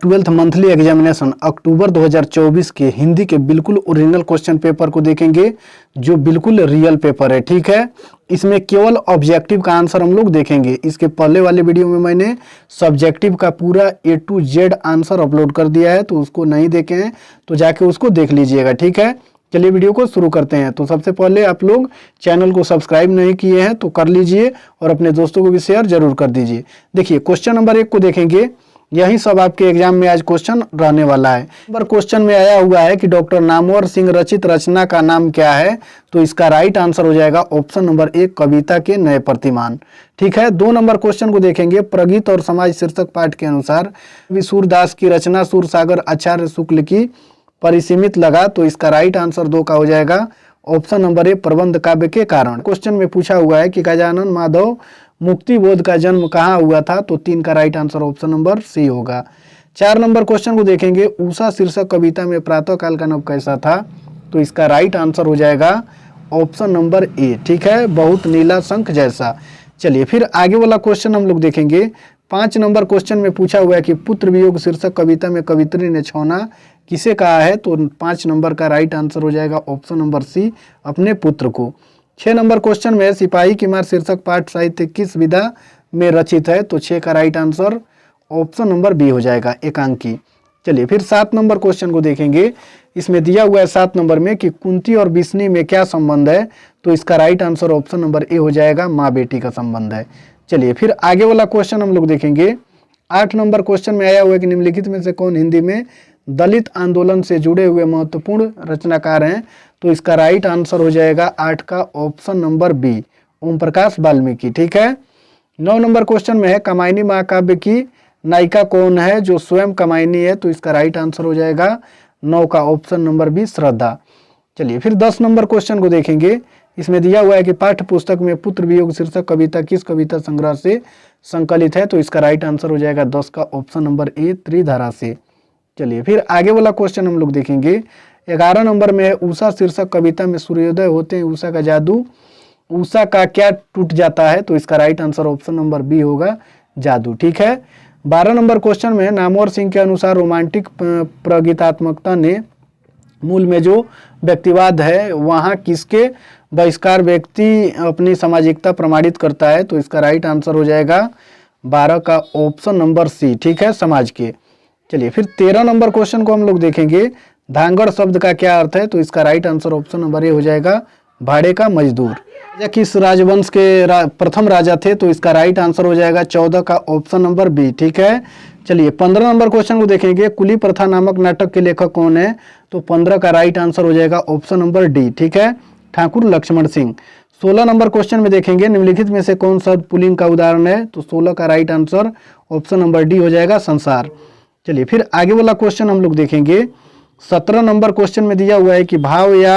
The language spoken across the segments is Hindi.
12th मंथली एग्जामिनेशन अक्टूबर 2024 के हिंदी के बिल्कुल ओरिजिनल क्वेश्चन पेपर को देखेंगे, जो बिल्कुल रियल पेपर है। ठीक है, इसमें केवल ऑब्जेक्टिव का आंसर हम लोग देखेंगे। इसके पहले वाले वीडियो में मैंने सब्जेक्टिव का पूरा A to Z answer upload कर दिया है, तो उसको नहीं देखे हैं तो जाके उसको देख लीजिएगा। ठीक है, चलिए वीडियो को शुरू करते हैं। तो सबसे पहले आप लोग चैनल को सब्सक्राइब नहीं किए हैं तो कर लीजिए और अपने दोस्तों को भी शेयर जरूर कर दीजिए। देखिए क्वेश्चन नंबर 1 को देखेंगे, यही सब आपके एग्जाम में आज क्वेश्चन रहने वाला है। नंबर क्वेश्चन में आया हुआ है कि डॉक्टर नामवर सिंह रचित रचना का नाम क्या है, तो इसका राइट आंसर हो जाएगा ऑप्शन नंबर 1 कविता के नए प्रतिमान। ठीक है, 2 नंबर क्वेश्चन को देखेंगे, प्रगीत और समाज शीर्षक पाठ के अनुसार सूरदास की रचना सूरसागर आचार्य शुक्ल की परिसीमित लगा, तो इसका राइट आंसर 2 का हो जाएगा ऑप्शन नंबर 1 प्रबंध काव्य के कारण। क्वेश्चन में पूछा हुआ है कि गजानन माधव मुक्तिबोध का जन्म कहाँ हुआ था, तो 3 का right answer option number C होगा। 4 नंबर क्वेश्चन को देखेंगे, उषा शीर्षक कविता में प्रातः काल का नव कैसा था, तो इसका राइट आंसर हो जाएगा ऑप्शन नंबर ए। ठीक है, बहुत नीला शंख जैसा। चलिए फिर आगे वाला क्वेश्चन हम लोग देखेंगे। 5 नंबर क्वेश्चन में पूछा हुआ है कि पुत्र वियोग शीर्षक कविता में कवित्री ने छौना किसे कहा है, तो 5 नंबर का राइट आंसर हो जाएगा ऑप्शन नंबर सी अपने पुत्र को। 6 नंबर क्वेश्चन में सिपाही की मार शीर्षक पाठ साहित्य किस विधा में रचित है, तो 6 का right answer option number B हो जाएगा एकांकी। चलिए फिर 7 नंबर क्वेश्चन को देखेंगे। इसमें दिया हुआ है 7 नंबर में कि कुंती और बिस्नी में क्या संबंध है, तो इसका right answer option number A हो जाएगा माँ बेटी का संबंध है। चलिए फिर आगे वाला क्वेश्चन हम लोग देखेंगे। 8 नंबर क्वेश्चन में आया हुआ है कि निम्नलिखित में से कौन हिंदी में दलित आंदोलन से जुड़े हुए महत्वपूर्ण रचनाकार हैं, तो इसका राइट आंसर हो जाएगा 8 का option number B Om Prakash Valmiki. ठीक है, 9 नंबर क्वेश्चन में है कामायनी महाकाव्य की नायिका कौन है, जो स्वयं कामायनी है, तो इसका राइट आंसर हो जाएगा 9 का ऑप्शन नंबर बी श्रद्धा। चलिए फिर 10 नंबर क्वेश्चन को देखेंगे। इसमें दिया हुआ है कि पाठ्य पुस्तक में पुत्र वियोग शीर्षक कविता किस कविता संग्रह से संकलित है, तो इसका राइट आंसर हो जाएगा 10 का ऑप्शन नंबर ए त्रिधारा से। चलिए फिर आगे वाला क्वेश्चन हम लोग देखेंगे। 11 नंबर में उषा शीर्षक कविता में सूर्योदय होते हैं उषा का जादू, उषा का क्या टूट जाता है, तो इसका right answer option number B होगा जादू। ठीक है, 12 नंबर क्वेश्चन में नामवर सिंह के अनुसार रोमांटिक प्रगीतात्मकता ने मूल में जो व्यक्तिवाद है वहाँ किसके बहिष्कार व्यक्ति अपनी सामाजिकता प्रमाणित करता है, तो इसका राइट आंसर हो जाएगा 12 का ऑप्शन नंबर सी। ठीक है, समाज के। चलिए फिर 13 नंबर क्वेश्चन को हम लोग देखेंगे। धांगड़ शब्द का क्या अर्थ है, तो इसका right answer option number A हो जाएगा भाड़े का मजदूर। राजा किस राजवंश के प्रथम राजा थे, तो इसका राइट आंसर हो जाएगा 14 का ऑप्शन नंबर बी। ठीक है, चलिए 15 नंबर क्वेश्चन को देखेंगे। कुली प्रथा नामक नाटक के लेखक कौन है, तो 15 का राइट आंसर हो जाएगा ऑप्शन नंबर डी। ठीक है, ठाकुर लक्ष्मण सिंह। 16 नंबर क्वेश्चन में देखेंगे निम्नलिखित में से कौन सा पुल्लिंग का उदाहरण है, तो 16 का right answer option number D हो जाएगा संसार। चलिए फिर आगे वाला क्वेश्चन हम लोग देखेंगे। 17 नंबर क्वेश्चन में दिया हुआ है कि भाव या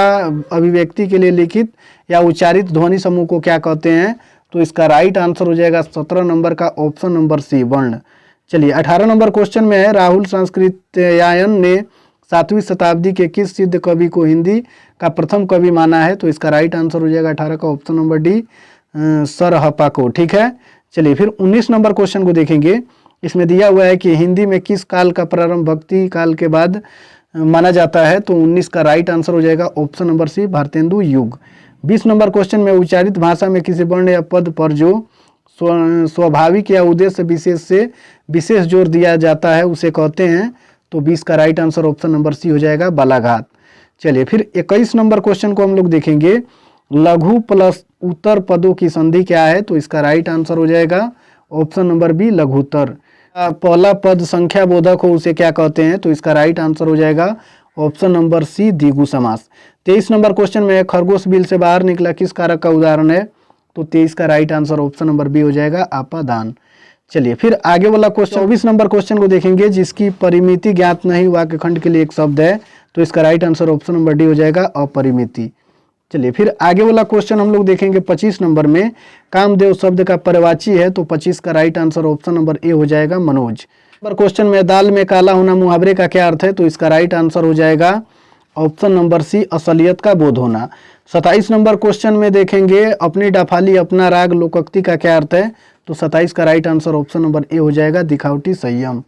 अभिव्यक्ति के लिए लिखित या उच्चारित ध्वनि समूह को क्या कहते हैं, तो इसका राइट आंसर हो जाएगा 17 नंबर का ऑप्शन नंबर सी वर्ण। चलिए 18 नंबर क्वेश्चन में है राहुल सांस्कृत्यायन ने 7वीं शताब्दी के किस सिद्ध कवि को हिंदी का प्रथम कवि माना है, तो इसका राइट आंसर हो जाएगा 18 का ऑप्शन नंबर डी सरहपा को। ठीक है, चलिए फिर 19 नंबर क्वेश्चन को देखेंगे। इसमें दिया हुआ है कि हिंदी में किस काल का प्रारंभ भक्ति काल के बाद माना जाता है, तो 19 का राइट आंसर हो जाएगा ऑप्शन नंबर सी भारतेंदु युग। 20 नंबर क्वेश्चन में उच्चारित भाषा में किसी वर्ण या पद पर जो स्वाभाविक या उद्देश्य विशेष से विशेष जोर दिया जाता है उसे कहते हैं, तो 20 का right answer option number C हो जाएगा बालाघात। चलिए फिर 21 नंबर क्वेश्चन को हम लोग देखेंगे। लघु प्लस उत्तर पदों की संधि क्या है, तो इसका राइट आंसर हो जाएगा ऑप्शन नंबर बी लघुत्तर। पहला पद संख्या बोधक हो उसे क्या कहते हैं, तो इसका राइट आंसर हो जाएगा ऑप्शन नंबर सी द्विगु समास। 23 नंबर क्वेश्चन में खरगोश बिल से बाहर निकला किस कारक का उदाहरण है, तो 23 का right answer option number B हो जाएगा आपादान। चलिए फिर आगे वाला क्वेश्चन 24 नंबर क्वेश्चन को देखेंगे। जिसकी परिमिति ज्ञात नहीं वाक्य खंड के लिए एक शब्द है, तो इसका right answer option number D हो जाएगा अपरिमिति। चलिए फिर आगे वाला क्वेश्चन हम लोग देखेंगे 25 नंबर में। कामदेव शब्द का पर्यायवाची है, तो 25 का right answer option number A हो जाएगा मनोज। नंबर क्वेश्चन में दाल में काला होना मुहावरे का क्या अर्थ है, तो इसका राइट आंसर हो जाएगा ऑप्शन नंबर सी असलियत का बोध होना। 27 नंबर क्वेश्चन में देखेंगे अपनी डफाली अपना राग लोकोक्ति का क्या अर्थ है, तो 27 का right answer option number A हो जाएगा, दिखावटी संयम।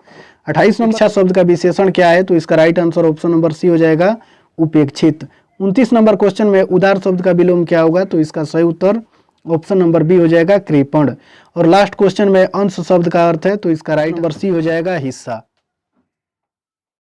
28 नंबर इच्छा शब्द का विशेषण क्या है, तो इसका right answer option number C हो जाएगा, उपेक्षित। 29 नंबर क्वेश्चन में उदार शब्द का विलोम क्या होगा, तो इसका सही उत्तर ऑप्शन नंबर बी हो जाएगा, कृपण। और लास्ट क्वेश्चन में अंश शब्द का अर्थ है, तो इसका राइट नंबर सी हो जाएगा, हिस्सा।